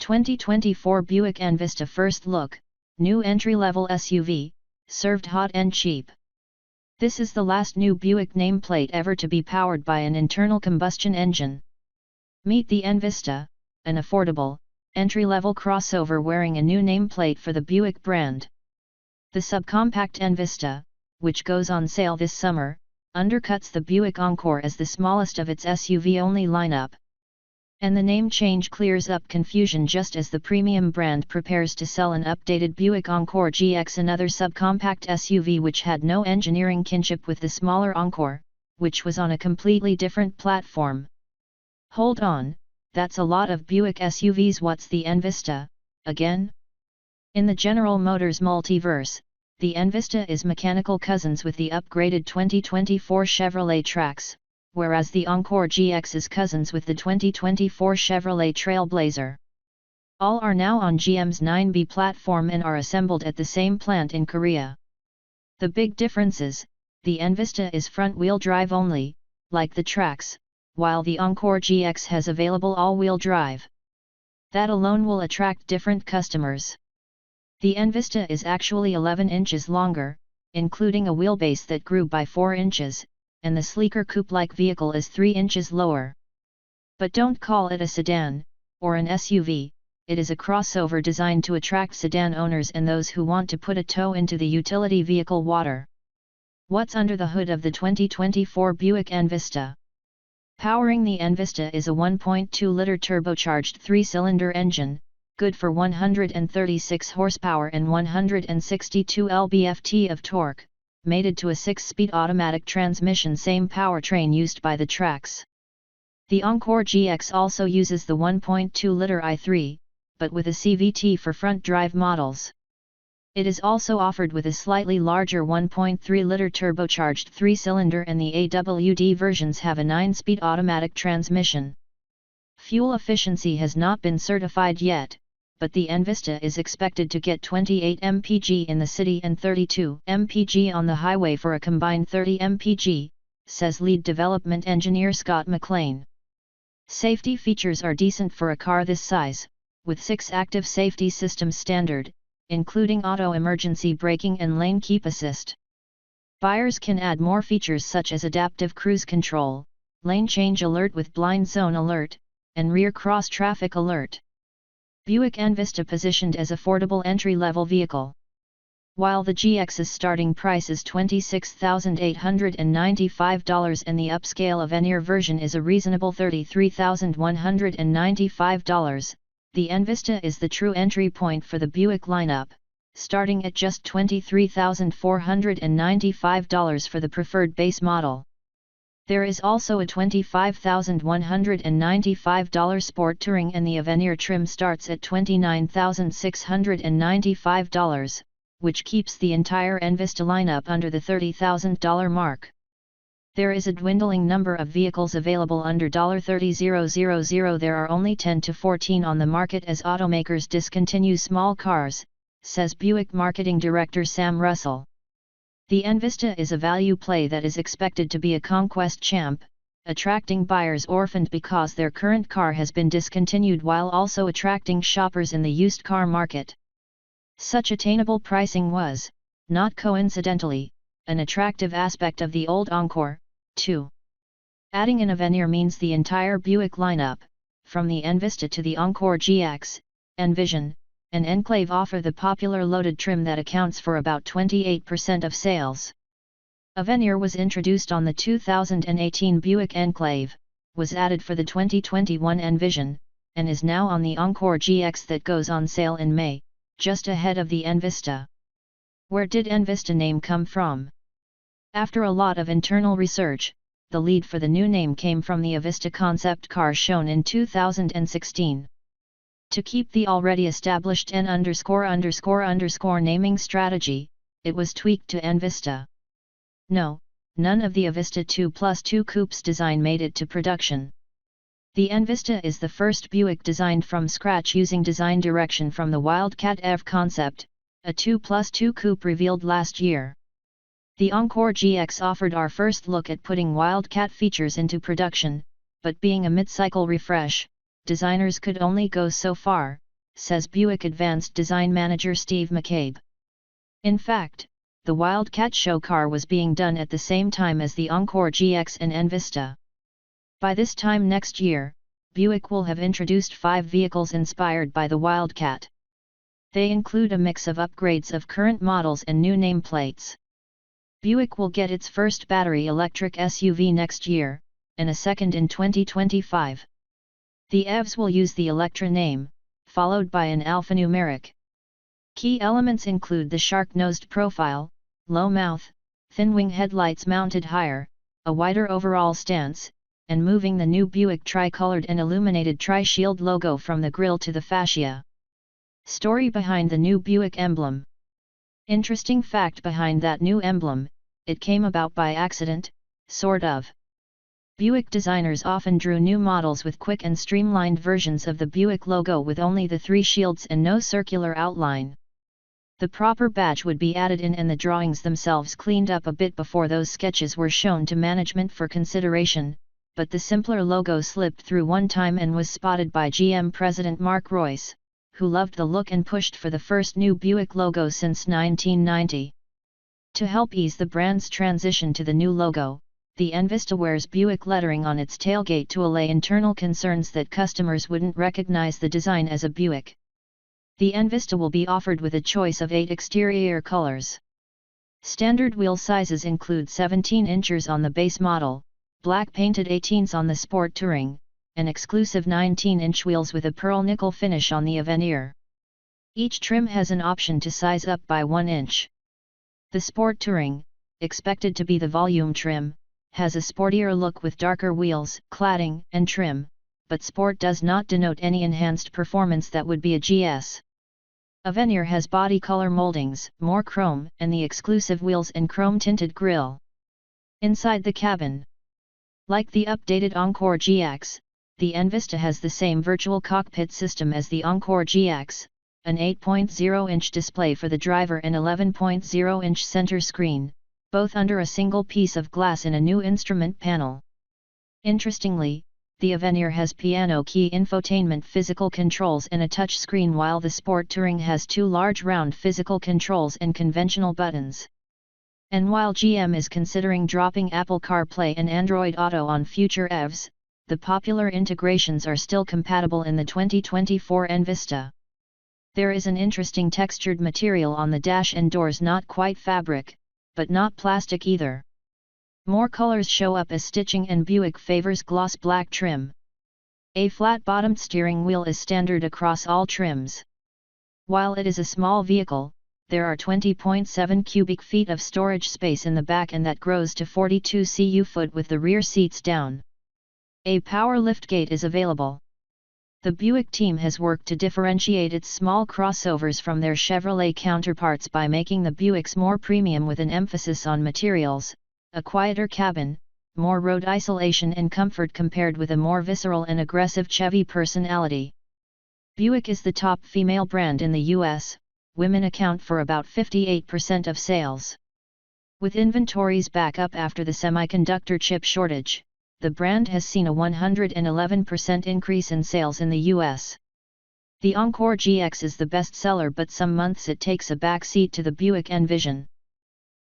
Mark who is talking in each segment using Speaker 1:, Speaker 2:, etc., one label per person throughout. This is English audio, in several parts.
Speaker 1: 2024 Buick Envista First Look, new entry-level SUV, served hot and cheap. This is the last new Buick nameplate ever to be powered by an internal combustion engine. Meet the Envista, an affordable, entry-level crossover wearing a new nameplate for the Buick brand. The subcompact Envista, which goes on sale this summer, undercuts the Buick Encore as the smallest of its SUV-only lineup. And the name change clears up confusion just as the premium brand prepares to sell an updated Buick Encore GX, another subcompact SUV which had no engineering kinship with the smaller Encore, which was on a completely different platform. Hold on, that's a lot of Buick SUVs. What's the Envista, again? In the General Motors multiverse, the Envista is mechanical cousins with the upgraded 2024 Chevrolet Trax, whereas the Encore GX is cousins with the 2024 Chevrolet Trailblazer. All are now on GM's 9B platform and are assembled at the same plant in Korea. The big differences: the Envista is front-wheel drive only, like the Trax, while the Encore GX has available all-wheel drive. That alone will attract different customers. The Envista is actually 11 inches longer, including a wheelbase that grew by 4 inches, and the sleeker coupe-like vehicle is 3 inches lower. But don't call it a sedan, or an SUV, it is a crossover designed to attract sedan owners and those who want to put a toe into the utility vehicle water. What's under the hood of the 2024 Buick Envista? Powering the Envista is a 1.2-liter turbocharged 3-cylinder engine, good for 136 horsepower and 162 lb-ft of torque, mated to a 6-speed automatic transmission, same powertrain used by the Trax. The Encore GX also uses the 1.2-liter i3, but with a CVT for front-drive models. It is also offered with a slightly larger 1.3-liter turbocharged 3-cylinder, and the AWD versions have a 9-speed automatic transmission. Fuel efficiency has not been certified yet, but the Envista is expected to get 28 mpg in the city and 32 mpg on the highway for a combined 30 mpg, says lead development engineer Scott McLean. Safety features are decent for a car this size, with 6 active safety systems standard, including auto emergency braking and lane keep assist. Buyers can add more features such as adaptive cruise control, lane change alert with blind zone alert, and rear cross traffic alert. Buick Envista positioned as affordable entry-level vehicle. While the GX's starting price is $26,895 and the upscale Avenir version is a reasonable $33,195, the Envista is the true entry point for the Buick lineup, starting at just $23,495 for the preferred base model. There is also a $25,195 Sport Touring, and the Avenir trim starts at $29,695, which keeps the entire Envista lineup under the $30,000 mark. There is a dwindling number of vehicles available under $30,000. There are only 10 to 14 on the market as automakers discontinue small cars, says Buick Marketing Director Sam Russell. The Envista is a value play that is expected to be a conquest champ, attracting buyers orphaned because their current car has been discontinued, while also attracting shoppers in the used car market. Such attainable pricing was, not coincidentally, an attractive aspect of the old Encore, too. Adding an Avenir means the entire Buick lineup, from the Envista to the Encore GX, Envision, and Enclave offer the popular loaded trim that accounts for about 28% of sales. Avenir was introduced on the 2018 Buick Enclave, was added for the 2021 Envision, and is now on the Encore GX that goes on sale in May, just ahead of the Envista. Where did Envista name come from? After a lot of internal research, the lead for the new name came from the Avista concept car shown in 2016. To keep the already established N____ naming strategy, it was tweaked to Envista. No, none of the Avista 2+2 Coupe's design made it to production. The Envista is the first Buick designed from scratch using design direction from the Wildcat EV concept, a 2+2 Coupe revealed last year. The Encore GX offered our first look at putting Wildcat features into production, but being a mid-cycle refresh, designers could only go so far, says Buick Advanced Design Manager Steve McCabe. In fact, the Wildcat show car was being done at the same time as the Encore GX and envista. By this time next year, Buick will have introduced 5 vehicles inspired by the Wildcat. They include a mix of upgrades of current models and new nameplates. Buick will get its first battery electric SUV next year, and a second in 2025. The EVs will use the Electra name, followed by an alphanumeric. Key elements include the shark-nosed profile, low mouth, thin wing headlights mounted higher, a wider overall stance, and moving the new Buick tri-colored and illuminated tri-shield logo from the grille to the fascia. Story behind the new Buick emblem. Interesting fact behind that new emblem, it came about by accident, sort of. Buick designers often drew new models with quick and streamlined versions of the Buick logo with only the 3 shields and no circular outline. The proper badge would be added in and the drawings themselves cleaned up a bit before those sketches were shown to management for consideration, but the simpler logo slipped through one time and was spotted by GM President Mark Royce, who loved the look and pushed for the first new Buick logo since 1990. To help ease the brand's transition to the new logo, the envista wears Buick lettering on its tailgate to allay internal concerns that customers wouldn't recognize the design as a Buick. The envista will be offered with a choice of 8 exterior colors. Standard wheel sizes include 17 inches on the base model, black painted 18s on the Sport Touring, and exclusive 19-inch wheels with a pearl nickel finish on the Avenir. Each trim has an option to size up by 1 inch. The Sport Touring, expected to be the volume trim, has a sportier look with darker wheels, cladding, and trim, but Sport does not denote any enhanced performance that would be a GS. Avenir has body color moldings, more chrome, and the exclusive wheels and chrome-tinted grille. Inside the cabin. Like the updated Encore GX, the envista has the same virtual cockpit system as the Encore GX, an 8.0-inch display for the driver and 11.0-inch center screen, both under a single piece of glass in a new instrument panel. Interestingly, the Avenir has piano key infotainment physical controls and a touch screen while the Sport Touring has 2 large round physical controls and conventional buttons. And while GM is considering dropping Apple CarPlay and Android Auto on future EVs, the popular integrations are still compatible in the 2024 envista. There is an interesting textured material on the dash and doors, not quite fabric, but not plastic either. More colors show up as stitching and Buick favors gloss black trim. A flat-bottomed steering wheel is standard across all trims. While it is a small vehicle, there are 20.7 cubic feet of storage space in the back and that grows to 42 cu-foot with the rear seats down. A power liftgate is available. The Buick team has worked to differentiate its small crossovers from their Chevrolet counterparts by making the Buicks more premium with an emphasis on materials, a quieter cabin, more road isolation and comfort compared with a more visceral and aggressive Chevy personality. Buick is the top female brand in the US, women account for about 58% of sales. With inventories back up after the semiconductor chip shortage, the brand has seen a 111% increase in sales in the US. The Encore GX is the best seller, but some months it takes a back seat to the Buick Envision.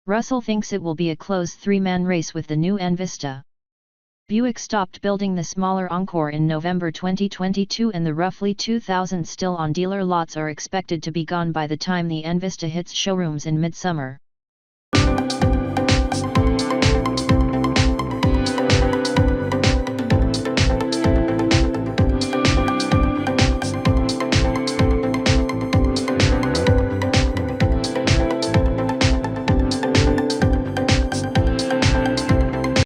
Speaker 1: Russell thinks it will be a close 3-man race with the new envista. Buick stopped building the smaller Encore in November 2022 and the roughly 2,000 still on dealer lots are expected to be gone by the time the envista hits showrooms in midsummer.